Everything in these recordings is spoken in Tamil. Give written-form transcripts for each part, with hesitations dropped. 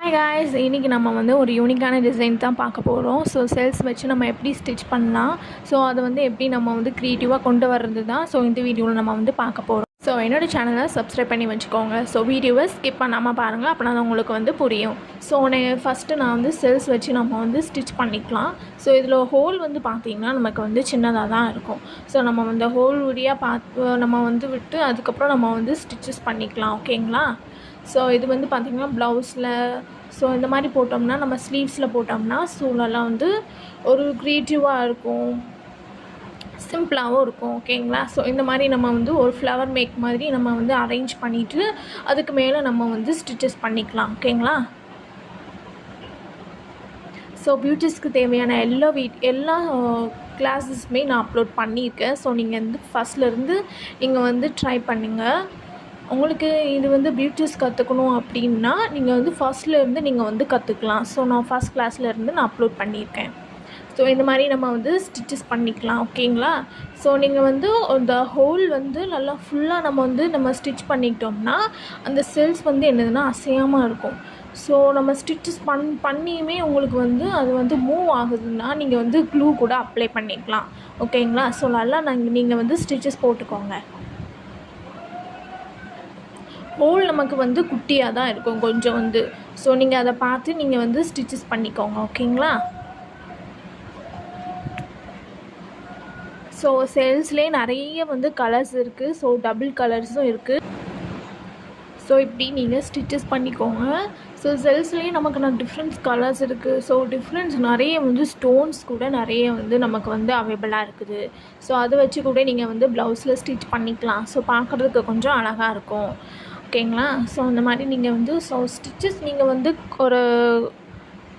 ஹாய் காய்ஸ், இன்றைக்கி நம்ம வந்து ஒரு யூனிக்கான டிசைன் தான் பார்க்க போகிறோம். ஸோ செல்ஸ் வச்சு நம்ம எப்படி ஸ்டிச் பண்ணலாம், ஸோ அதை வந்து எப்படி நம்ம வந்து க்ரியேட்டிவாக கொண்டு வர்றது தான் இந்த வீடியோவில் நம்ம வந்து பார்க்க போகிறோம். ஸோ என்னோடய சேனலை சப்ஸ்கிரைப் பண்ணி வச்சுக்கோங்க. ஸோ வீடியோவை ஸ்கிப் பண்ணாமல் பாருங்கள், அப்படின்னா தான் உங்களுக்கு வந்து புரியும். ஸோ ஃபஸ்ட்டு நான் வந்து செல்ஸ் வச்சு நம்ம வந்து ஸ்டிச் பண்ணிக்கலாம். ஸோ இதில் ஹோல் வந்து பார்த்திங்கன்னா நமக்கு வந்து சின்னதாக தான் இருக்கும். ஸோ நம்ம வந்து ஹோல் வழியாக நம்ம வந்து விட்டு அதுக்கப்புறம் நம்ம வந்து ஸ்டிச்சஸ் பண்ணிக்கலாம். ஓகேங்களா? ஸோ இது வந்து பார்த்திங்கன்னா ப்ளவுஸில் ஸோ இந்த மாதிரி போட்டோம்னா, நம்ம ஸ்லீவ்ஸில் போட்டோம்னா சூழலாம் வந்து ஒரு க்ரியேட்டிவாக இருக்கும், சிம்பிளாகவும் இருக்கும். ஓகேங்களா? ஸோ இந்த மாதிரி நம்ம வந்து ஒரு ஃப்ளவர் மேக் மாதிரி நம்ம வந்து அரேஞ்ச் பண்ணிவிட்டு அதுக்கு மேலே நம்ம வந்து ஸ்டிச்சஸ் பண்ணிக்கலாம். ஓகேங்களா? ஸோ பியூட்டிஸ்க்கு தேவையான எல்லா கிளாஸஸுமே நான் அப்லோட் பண்ணியிருக்கேன். ஸோ நீங்கள் வந்து ஃபஸ்ட்லேருந்து நீங்கள் வந்து ட்ரை பண்ணுங்கள். உங்களுக்கு இது வந்து பியூட்டிஸ் கற்றுக்கணும் அப்படின்னா நீங்கள் வந்து ஃபஸ்ட்லேருந்து நீங்கள் வந்து கற்றுக்கலாம். ஸோ நான் ஃபஸ்ட் கிளாஸ்லேருந்து நான் அப்லோட் பண்ணியிருக்கேன். ஸோ இந்த மாதிரி நம்ம வந்து ஸ்டிச்சஸ் பண்ணிக்கலாம். ஓகேங்களா? ஸோ நீங்கள் வந்து அந்த ஹோல் வந்து நல்லா ஃபுல்லாக நம்ம ஸ்டிச் பண்ணிக்கிட்டோம்னா அந்த செல்ஸ் வந்து என்னதுன்னா அசையாமல் இருக்கும். ஸோ நம்ம ஸ்டிச்சஸ் பண்ணியுமே உங்களுக்கு வந்து அது வந்து மூவ் ஆகுதுன்னா நீங்கள் வந்து க்ளூ கூட அப்ளை பண்ணிக்கலாம். ஓகேங்களா? ஸோ நல்லா நீங்கள் வந்து ஸ்டிச்சஸ் போட்டுக்கோங்க. ஹோல் நமக்கு வந்து குட்டியாக தான் இருக்கும் கொஞ்சம் வந்து. ஸோ நீங்கள் அதை பார்த்து நீங்கள் வந்து ஸ்டிச்சஸ் பண்ணிக்கோங்க. ஓகேங்களா? ஸோ செல்ஸ்லேயே நிறைய வந்து கலர்ஸ் இருக்குது. ஸோ டபுள் கலர்ஸும் இருக்குது. ஸோ இப்படி நீங்கள் ஸ்டிச்சஸ் பண்ணிக்கோங்க. ஸோ செல்ஸ்லேயே நமக்கு டிஃப்ரெண்ட்ஸ் கலர்ஸ் இருக்குது. ஸோ டிஃப்ரெண்ட்ஸ் நிறைய வந்து ஸ்டோன்ஸ் கூட நிறைய வந்து நமக்கு வந்து அவைலபிளாக இருக்குது. ஸோ அதை வச்சு கூட நீங்கள் வந்து ப்ளவுஸில் ஸ்டிச் பண்ணிக்கலாம். ஸோ பார்க்குறதுக்கு கொஞ்சம் அழகாக இருக்கும். ஓகேங்களா? ஸோ அந்த மாதிரி நீங்கள் வந்து ஸ்டிச்சஸ் நீங்கள் வந்து ஒரு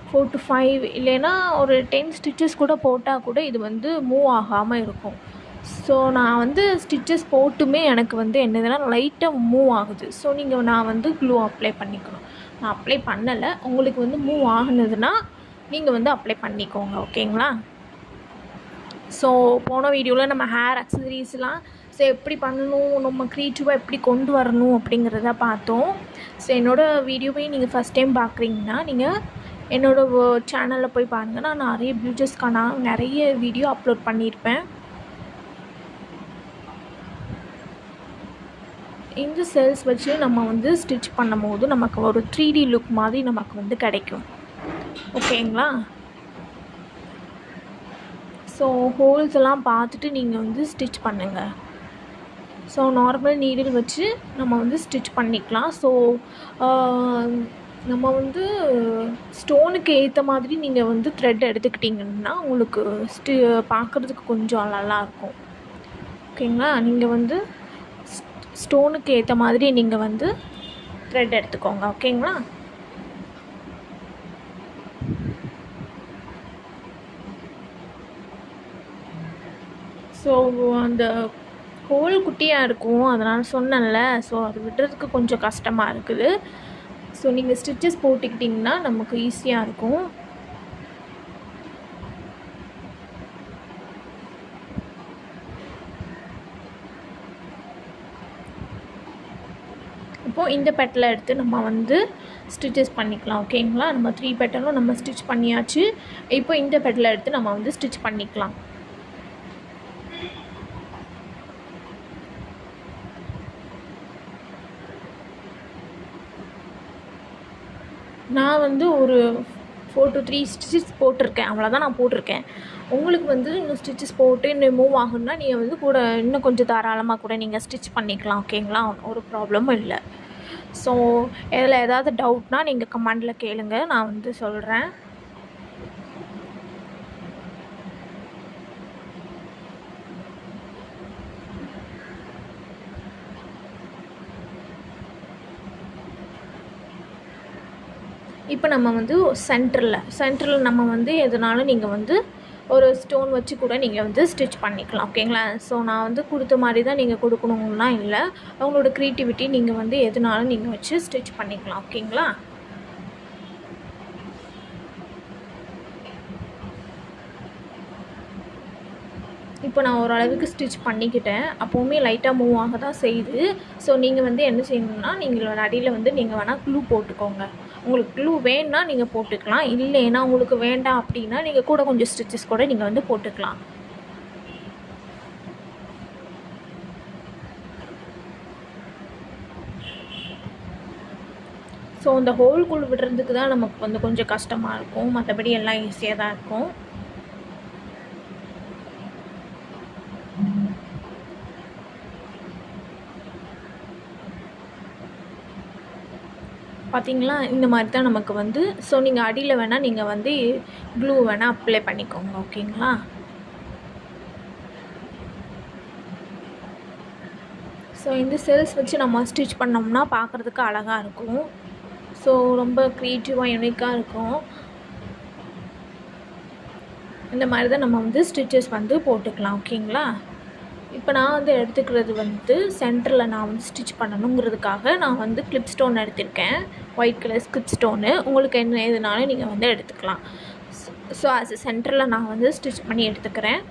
4 to 5 இல்லைன்னா ஒரு 10 ஸ்டிச்சஸ் கூட போட்டால் கூட இது வந்து மூவ் ஆகாமல் இருக்கும். ஸோ நான் வந்து ஸ்டிச்சஸ் போட்டுமே எனக்கு வந்து என்னதுன்னா லைட்டாக மூவ் ஆகுது. ஸோ நான் வந்து க்ளூ அப்ளை பண்ணிக்கணும். நான் அப்ளை பண்ணலை. உங்களுக்கு வந்து மூவ் ஆகுனதுன்னா நீங்கள் வந்து அப்ளை பண்ணிக்கோங்க. ஓகேங்களா? ஸோ போன வீடியோவில் நம்ம ஹேர் அக்சசரிஸ்லாம் ஸோ எப்படி பண்ணணும், நம்ம க்ரியேட்டிவாக எப்படி கொண்டு வரணும் அப்படிங்கிறத பார்த்தோம். ஸோ என்னோடய வீடியோவை நீங்கள் ஃபஸ்ட் டைம் பார்க்குறீங்கன்னா நீங்கள் என்னோடய சேனலில் போய் பாருங்கள். நான் நிறைய பியூட்டிஸ்க்கான நிறைய வீடியோ அப்லோட் பண்ணியிருப்பேன். இந்த செல்ஸ் வச்சு நம்ம வந்து ஸ்டிச் பண்ணும் போது நமக்கு ஒரு 3D லுக் மாதிரி நமக்கு வந்து கிடைக்கும். ஓகேங்களா? ஸோ ஹோல்ஸ் எல்லாம் பார்த்துட்டு நீங்கள் வந்து ஸ்டிச் பண்ணுங்கள். ஸோ நார்மல் நீடில் வச்சு நம்ம வந்து ஸ்டிச் பண்ணிக்கலாம். ஸோ நம்ம வந்து ஸ்டோனுக்கு ஏற்ற மாதிரி நீங்கள் வந்து த்ரெட் எடுத்துக்கிட்டிங்கன்னா உங்களுக்கு பார்க்குறதுக்கு கொஞ்சம் நல்லாயிருக்கும். ஓகேங்களா? நீங்கள் வந்து ஸ்டோனுக்கு ஏற்ற மாதிரி நீங்கள் வந்து த்ரெட் எடுத்துக்கோங்க. ஓகேங்களா? ஸோ அந்த ஹோல் குட்டியாக இருக்கும், அதனால் சொன்னேன்ல. ஸோ அது விடுறதுக்கு கொஞ்சம் கஷ்டமாக இருக்குது. ஸோ நீங்கள் ஸ்டிச்சஸ் போட்டுக்கிட்டிங்கன்னா நமக்கு ஈஸியாக இருக்கும். இப்போது இந்த பெட்டலை எடுத்து நம்ம வந்து ஸ்டிச்சஸ் பண்ணிக்கலாம். ஓகேங்களா? நம்ம 3 பெட்டலும் நம்ம ஸ்டிச் பண்ணியாச்சு. இப்போ இந்த பெட்டலை எடுத்து நம்ம வந்து ஸ்டிச் பண்ணிக்கலாம். நான் வந்து ஒரு 4 to 3 ஸ்டிச்சஸ் போட்டிருக்கேன். அவ்வளோதான் நான் போட்டிருக்கேன். உங்களுக்கு வந்து இன்னும் ஸ்டிச்சஸ் போட்டு இன்னும் மூவ் ஆகுன்னா நீங்கள் வந்து கூட இன்னும் கொஞ்சம் தாராளமாக கூட நீங்கள் ஸ்டிச் பண்ணிக்கலாம். ஓகேங்களா? ஒரு ப்ராப்ளமும் இல்லை. ஸோ இதில் ஏதாவது டவுட்னால் நீங்கள் கமெண்டில் கேளுங்க, நான் வந்து சொல்கிறேன். இப்போ நம்ம வந்து சென்டரில் நம்ம வந்து எதுனாலும் நீங்கள் வந்து ஒரு ஸ்டோன் வச்சு கூட நீங்கள் வந்து ஸ்டிச் பண்ணிக்கலாம். ஓகேங்களா? ஸோ நான் வந்து கொடுத்த மாதிரி தான் நீங்கள் கொடுக்கணும்லாம் இல்லை. அவங்களோட க்ரியேட்டிவிட்டி நீங்கள் வந்து எதுனாலும் நீங்கள் வச்சு ஸ்டிச் பண்ணிக்கலாம். ஓகேங்களா? இப்போ நான் ஓரளவுக்கு ஸ்டிச் பண்ணிக்கிட்டேன். அப்போவுமே லைட்டாக மூவ் ஆக தான் செய்யுது. ஸோ நீங்கள் வந்து என்ன செய்யணும்னா, நீங்கள் அடியில் வந்து நீங்கள் வேணால் க்ளூ போட்டுக்கோங்க. உங்களுக்கு க்ளூ வேணுன்னா நீங்கள் போட்டுக்கலாம், இல்லைன்னா உங்களுக்கு வேண்டாம் அப்படின்னா நீங்கள் கூட கொஞ்சம் ஸ்டிச்சஸ் கூட நீங்கள் வந்து போட்டுக்கலாம். ஸோ இந்த ஹோல்குள்ளே விடுறதுக்கு தான் நமக்கு வந்து கொஞ்சம் கஷ்டமாக இருக்கும், மற்றபடி எல்லாம் ஈஸியாக தான் இருக்கும். பார்த்தீங்களா, இந்த மாதிரி தான் நமக்கு வந்து. ஸோ நீங்கள் அடியில் வேணால் நீங்கள் வந்து க்ளூ வேணால் அப்ளை பண்ணிக்கோங்க, ஓகேங்களா. ஸோ இந்த செல்ஸ் வச்சு நம்ம ஸ்டிச் பண்ணோம்னா பார்க்குறதுக்கு அழகாக இருக்கும். ஸோ ரொம்ப க்ரியேட்டிவாக யூனிக்காக இருக்கும். இந்த மாதிரி தான் நம்ம வந்து ஸ்டிச்சஸ் வந்து போட்டுக்கலாம், ஓகேங்களா. இப்போ நான் வந்து எடுத்துக்கிறது வந்து சென்டரில் நான் வந்து ஸ்டிச் பண்ணணுங்கிறதுக்காக நான் வந்து கிளிப் ஸ்டோன் எடுத்திருக்கேன், ஒயிட் கலர் கிளிப் ஸ்டோனு. உங்களுக்கு என்ன எதுனாலும் நீங்கள் வந்து எடுத்துக்கலாம். ஸோ அது சென்டரில் நான் வந்து ஸ்டிச் பண்ணி எடுத்துக்கிறேன்.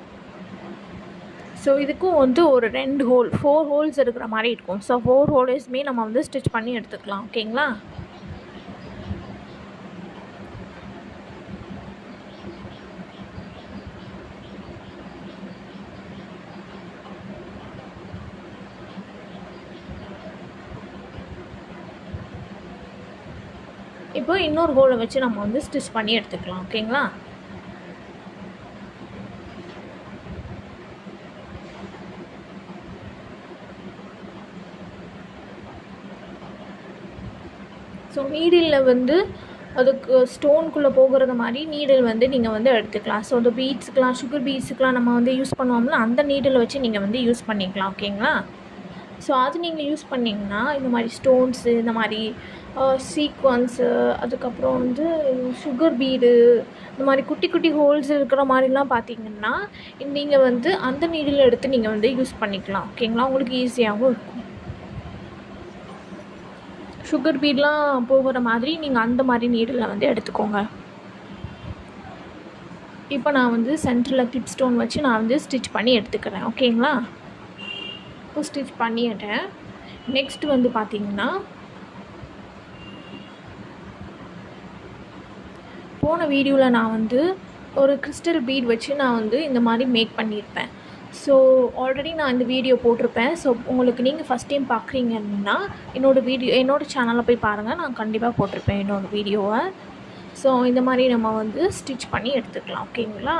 ஸோ இதுக்கும் வந்து ஒரு 2 ஹோல் 4 ஹோல்ஸ் இருக்கிற மாதிரி இருக்கும். ஸோ 4 ஹோல்ஸுமே நம்ம வந்து ஸ்டிச் பண்ணி எடுத்துக்கலாம், ஓகேங்களா. இப்போ இன்னொரு ஹோலை வச்சு நம்ம வந்து ஸ்டிச் பண்ணி எடுத்துக்கலாம், ஓகேங்களா. ஸோ நீடிலில் வந்து அதுக்கு ஸ்டோனுக்குள்ளே போகிறது மாதிரி நீடில் வந்து நீங்கள் வந்து எடுத்துக்கலாம். ஸோ அந்த பீட்ஸுக்கெலாம், சுகர் பீட்ஸுக்கெலாம் நம்ம வந்து யூஸ் பண்ணுவோம்ல, அந்த நீடில் வச்சு நீங்கள் வந்து யூஸ் பண்ணிக்கலாம், ஓகேங்களா. ஸோ அது நீங்கள் யூஸ் பண்ணிங்கன்னா இந்த மாதிரி ஸ்டோன்ஸு, இந்த மாதிரி சீக்வன்ஸு, அதுக்கப்புறம் வந்து சுகர் பீடு, இந்த மாதிரி குட்டி குட்டி ஹோல்ஸ் இருக்கிற மாதிரிலாம் பார்த்திங்கன்னா நீங்கள் வந்து அந்த நீடில் எடுத்து நீங்கள் வந்து யூஸ் பண்ணிக்கலாம், ஓகேங்களா. உங்களுக்கு ஈஸியாகவும் இருக்கும். சுகர் பீட்லாம் போகிற மாதிரி நீங்கள் அந்த மாதிரி நீடில் வந்து எடுத்துக்கோங்க. இப்போ நான் வந்து சென்டரில் கிளிப் ஸ்டோன் வச்சு நான் வந்து ஸ்டிச் பண்ணி எடுத்துக்கிறேன், ஓகேங்களா. இப்போ ஸ்டிச் பண்ணிட்டேன். நெக்ஸ்ட் வந்து பார்த்திங்கன்னா போன வீடியோவில் நான் வந்து ஒரு கிறிஸ்டல் பீட் வச்சு நான் வந்து இந்த மாதிரி மேக் பண்ணியிருப்பேன். ஸோ ஆல்ரெடி நான் இந்த வீடியோ போட்டிருப்பேன். ஸோ உங்களுக்கு நீங்கள் ஃபஸ்ட் டைம் பார்க்குறீங்கன்னா என்னோடய சேனலில் போய் பாருங்கள், நான் கண்டிப்பாக போட்டிருப்பேன் என்னோடய வீடியோவை. ஸோ இந்த மாதிரி நம்ம வந்து ஸ்டிச் பண்ணி எடுத்துக்கலாம், ஓகேங்களா.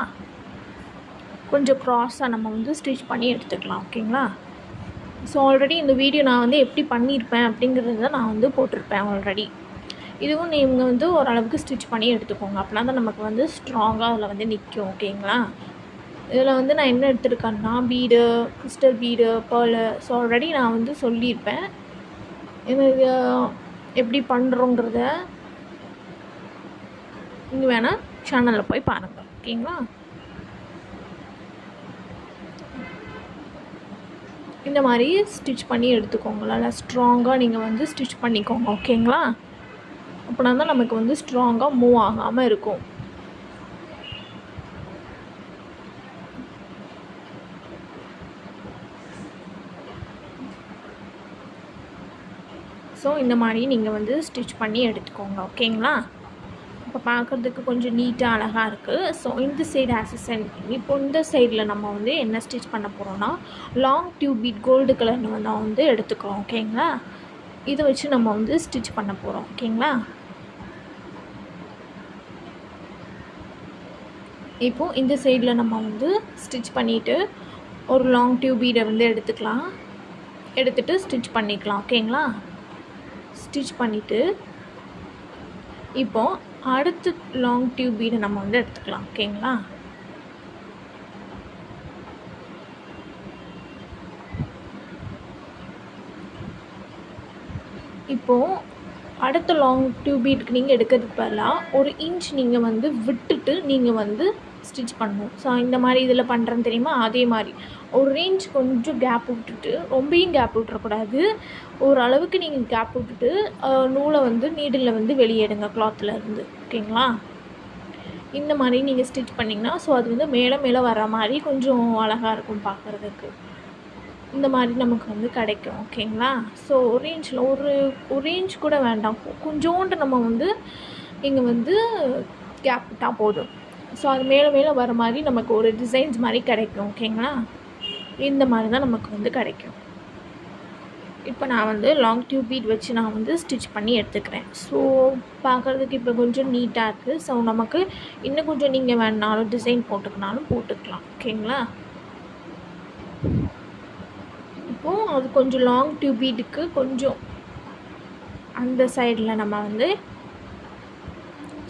கொஞ்சம் க்ராஸாக நம்ம வந்து ஸ்டிச் பண்ணி எடுத்துக்கலாம், ஓகேங்களா. ஸோ ஆல்ரெடி இந்த வீடியோ நான் வந்து எப்படி பண்ணியிருப்பேன் அப்படிங்கிறத நான் வந்து போட்டிருப்பேன் ஆல்ரெடி. இதுவும் நீங்கள் வந்து ஓரளவுக்கு ஸ்டிச் பண்ணி எடுத்துக்கோங்க, அப்படின்னா தான் நமக்கு வந்து ஸ்ட்ராங்காக அதில் வந்து நிற்கும், ஓகேங்களா. இதில் வந்து நான் என்ன எடுத்துருக்கேன்னா bead, crystal bead, pearl. So already நான் வந்து சொல்லியிருப்பேன் இது எப்படி பண்ணுறோங்கிறத. நீங்கள் வேணால் சேனலில் போய் பாருங்கள், ஓகேங்களா. இந்த மாதிரி ஸ்டிச் பண்ணி எடுத்துக்கோங்க, நல்லா ஸ்ட்ராங்காக நீங்கள் வந்து ஸ்டிச் பண்ணிக்கோங்க, ஓகேங்களா. அப்படின்னா தான் நமக்கு வந்து ஸ்ட்ராங்காக மூவ் ஆகாமல் இருக்கும். ஸோ இந்த மாதிரி நீங்கள் வந்து ஸ்டிச் பண்ணி எடுத்துக்கோங்க, ஓகேங்களா. இப்போ பார்க்குறதுக்கு கொஞ்சம் நீட்டாக அழகாக இருக்குது. ஸோ இந்த சைடு ஆசன். இப்போ இந்த சைடில் நம்ம வந்து என்ன ஸ்டிச் பண்ண போகிறோன்னா லாங் டியூப் பீட் கோல்டு கலர்னு வந்து எடுத்துக்கிறோம், ஓகேங்களா. இதை வச்சு நம்ம வந்து ஸ்டிச் பண்ண போகிறோம், ஓகேங்களா. இப்போது இந்த சைடில் நம்ம வந்து ஸ்டிச் பண்ணிவிட்டு ஒரு லாங் டியூப் பீடை வந்து எடுத்துகிட்டு ஸ்டிச் பண்ணிக்கலாம், ஓகேங்களா. ஸ்டிச் பண்ணிவிட்டு இப்போது அடுத்து லாங் டியூப் பீடை நம்ம வந்து எடுத்துக்கலாம், ஓகேங்களா. இப்போது அடுத்த லாங் டியூப் பீட்டுக்கு நீங்கள் எடுக்கிறதுக்கு பதிலாக ஒரு இன்ச் நீங்கள் வந்து விட்டுட்டு நீங்கள் வந்து ஸ்டிச் பண்ணணும். ஸோ இந்த மாதிரி இதில் பண்ணுறேன்னு தெரியுமா, அதே மாதிரி ஒரு இன்ச் கொஞ்சம் கேப் விட்டுட்டு, ரொம்பவும் கேப் விட்டுறக்கூடாது, ஓரளவுக்கு நீங்கள் கேப் விட்டுட்டு நூலை வந்து நீடில் வந்து வெளியே எடுங்க கிளாத்தில் இருந்து, ஓகேங்களா. இந்த மாதிரி நீங்கள் ஸ்டிச் பண்ணிங்கன்னா ஸோ அது வந்து மேலே மேலே வர மாதிரி கொஞ்சம் அழகாக இருக்கும் பார்க்குறதுக்கு. இந்த மாதிரி நமக்கு வந்து கிடைக்கும். ஓகேங்களா? ஸோ ரேஞ்சில் ஒரு ரேஞ்ச் கூட வேண்டாம், கொஞ்சோண்டு நம்ம வந்து இங்கே வந்து கேப் விட்டால் போதும். ஸோ அது மேலே மேலே வர மாதிரி நமக்கு ஒரு டிசைன்ஸ் மாதிரி கிடைக்கும். ஓகேங்களா? இந்த மாதிரி தான் நமக்கு வந்து கிடைக்கும். இப்போ நான் வந்து லாங் டியூப் பீட் வச்சு நான் வந்து ஸ்டிச் பண்ணி எடுத்துக்கிறேன். ஸோ பார்க்குறதுக்கு இப்போ கொஞ்சம் நீட்டாக இருக்குது. ஸோ நமக்கு இன்னும் கொஞ்சம் நீங்கள் வேணாலும் டிசைன் போட்டுக்கினாலும் போட்டுக்கலாம். ஓகேங்களா? இப்போது அது கொஞ்சம் லாங் டியூப் பீட்டுக்கு கொஞ்சம் அந்த சைடில் நம்ம வந்து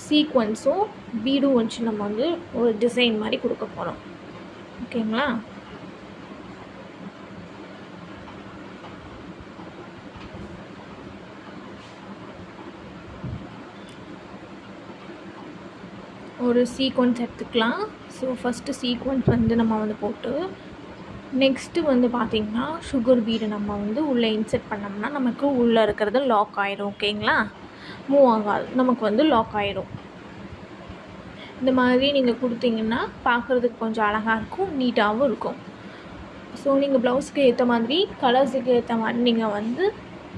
சீக்வன்ஸும் பீடும் வச்சு நம்ம வந்து ஒரு டிசைன் மாதிரி கொடுக்க போகிறோம். ஓகேங்களா? ஒரு சீக்வன்ஸ் எடுத்துக்கலாம். ஸோ ஃபஸ்ட்டு சீக்வன்ஸ் வந்து நம்ம வந்து போட்டு நெக்ஸ்ட்டு வந்து பார்த்திங்கன்னா சுகர் பீடு நம்ம வந்து உள்ளே இன்செர்ட் பண்ணோம்னா நமக்கு உள்ளே இருக்கிறது லாக் ஆகிடும். ஓகேங்களா? மூவ் ஆகாது, நமக்கு வந்து லாக் ஆகிடும். இந்த மாதிரி நீங்கள் கொடுத்தீங்கன்னா பார்க்குறதுக்கு கொஞ்சம் அழகாக இருக்கும், நீட்டாகவும் இருக்கும். ஸோ நீங்கள் ப்ளவுஸுக்கு ஏற்ற மாதிரி கலர்ஸுக்கு ஏற்ற மாதிரி நீங்கள் வந்து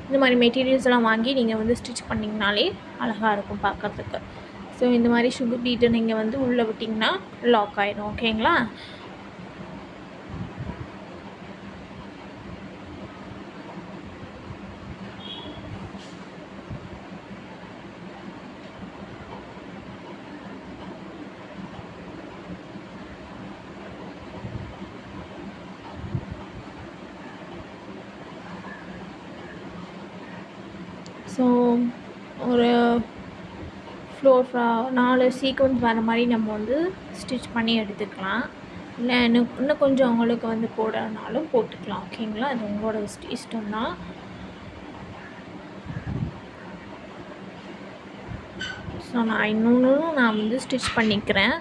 இந்த மாதிரி மெட்டீரியல்ஸ்லாம் வாங்கி நீங்கள் வந்து ஸ்டிச் பண்ணிங்கனாலே அழகாக இருக்கும் பார்க்குறதுக்கு. ஸோ இந்த மாதிரி சுகர் பீட்டை நீங்கள் வந்து உள்ளே விட்டிங்கன்னா லாக் ஆகிடும். ஓகேங்களா? ஸோ ஒரு ஃப்ளோர் 4 சீக்வன்ஸ் வர மாதிரி நம்ம வந்து ஸ்டிச் பண்ணி எடுத்துக்கலாம். இல்லை இன்னும் கொஞ்சம் அவங்களுக்கு வந்து போடனாலும் போட்டுக்கலாம். ஓகேங்களா? அது உங்களோட இஷ்டம்தான். ஸோ நான் வந்து ஸ்டிச் பண்ணிக்கிறேன்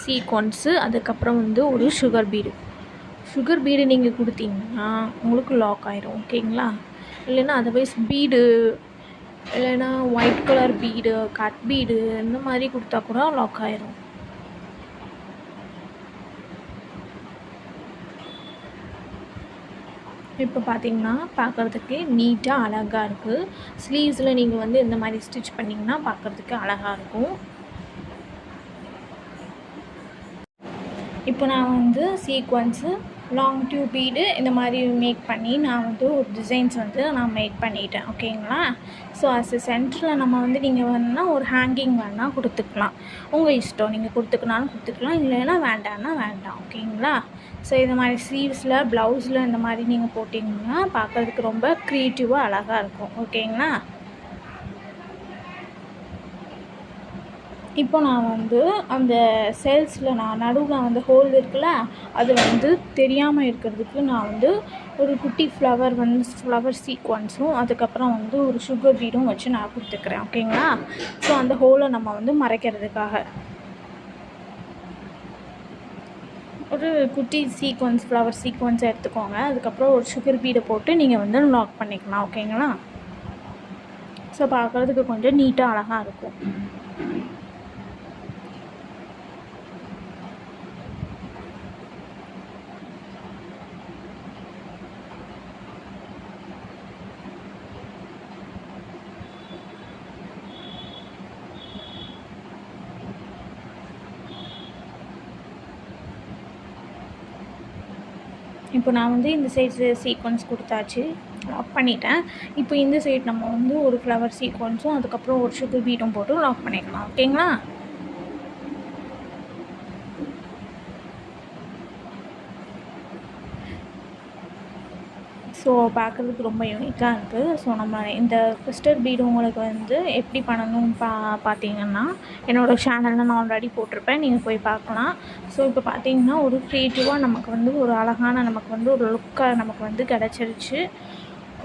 சீக்வன்ஸு. அதுக்கப்புறம் வந்து ஒரு சுகர் பீடு நீங்கள் கொடுத்தீங்கன்னா உங்களுக்கு லாக் ஆயிரும். ஓகேங்களா? இல்லைன்னா அதர்வைஸ் பீடு இல்லைன்னா white colour bead, cut bead இந்த மாதிரி கொடுத்தா கூட லாக் ஆயிரும். இப்போ பார்த்தீங்கன்னா பார்க்குறதுக்கு நீட்டாக அழகாக இருக்குது. ஸ்லீவ்ஸில் நீங்கள் வந்து இந்த மாதிரி ஸ்டிச் பண்ணிங்கன்னா பார்க்குறதுக்கு அழகாக இருக்கும். இப்போ நான் வந்து சீக்வன்ஸு லாங் டியூப் பீடு இந்த மாதிரி மேக் பண்ணி நான் வந்து ஒரு டிசைன்ஸ் வந்து நான் மேக் பண்ணிட்டேன். ஓகேங்களா? ஸோ சென்டரில் நம்ம வந்து நீங்கள் வேணுன்னா ஒரு ஹேங்கிங் வேணால் கொடுத்துக்கலாம், உங்கள் இஷ்டம். நீங்கள் கொடுத்துக்கனாலும் கொடுத்துக்கலாம், இல்லைன்னா வேண்டாம்னா வேண்டாம். ஓகேங்களா? ஸோ இந்த மாதிரி ஸ்லீவ்ஸில் ப்ளவுஸில் இந்த மாதிரி நீங்கள் போட்டிங்கன்னா பார்க்குறதுக்கு ரொம்ப க்ரியேட்டிவாக அழகாக இருக்கும். ஓகேங்களா? இப்போ நான் வந்து அந்த சேல்ஸில் நான் நடுவில் வந்து ஹோல் இருக்குல்ல, அது வந்து தெரியாமல் இருக்கிறதுக்கு நான் வந்து ஒரு குட்டி ஃப்ளவர் சீக்வன்ஸும் அதுக்கப்புறம் வந்து ஒரு சுகர் பீடும் வச்சு நான் கொடுத்துக்கிறேன். ஓகேங்களா? ஸோ அந்த ஹோலை நம்ம வந்து மறைக்கிறதுக்காக ஒரு குட்டி ஃப்ளவர் சீக்வன்ஸை எடுத்துக்கோங்க. அதுக்கப்புறம் ஒரு சுகர் பீடை போட்டு நீங்கள் வந்து லாக் பண்ணிக்கலாம். ஓகேங்களா? ஸோ பார்க்குறதுக்கு கொஞ்சம் நீட்டாக அழகாக இருக்கும். இப்போ நான் வந்து இந்த சைடு சீக்வன்ஸ் கொடுத்தாச்சு, லாக் பண்ணிட்டேன். இப்போ இந்த சைடு நம்ம வந்து ஒரு ஃப்ளவர் சீக்வன்ஸும் அதுக்கப்புறம் ஒரு சுகர் பீட்டும் போட்டு லாக் பண்ணிக்கலாம். ஓகேங்களா? ஸோ பார்க்குறதுக்கு ரொம்ப யூனிக்காக இருக்குது. ஸோ நம்ம இந்த கிறிஸ்டல் பீடு உங்களுக்கு வந்து எப்படி பண்ணணும் பார்த்தீங்கன்னா என்னோடய சேனலில் நான் ஆல்ரெடி போட்டிருப்பேன், நீங்கள் போய் பார்க்கலாம். ஸோ இப்போ பார்த்தீங்கன்னா ஒரு க்ரியேட்டிவாக நமக்கு வந்து ஒரு அழகான நமக்கு வந்து ஒரு லுக்காக நமக்கு வந்து கிடச்சிருச்சு.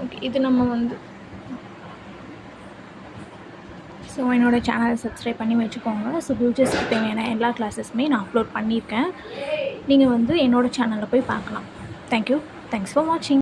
ஓகே, இது நம்ம வந்து ஸோ என்னோடய சேனலை சப்ஸ்கிரைப் பண்ணி வச்சுக்கோங்க. ஸோ ஃபியூச்சர்ஸ்க்கு தேவையான எல்லா கிளாஸஸுமே நான் அப்லோட் பண்ணியிருக்கேன். நீங்கள் வந்து என்னோடய சேனலில் போய் பார்க்கலாம். தேங்க்யூ. தேங்க்ஸ் ஃபார் வாட்சிங்.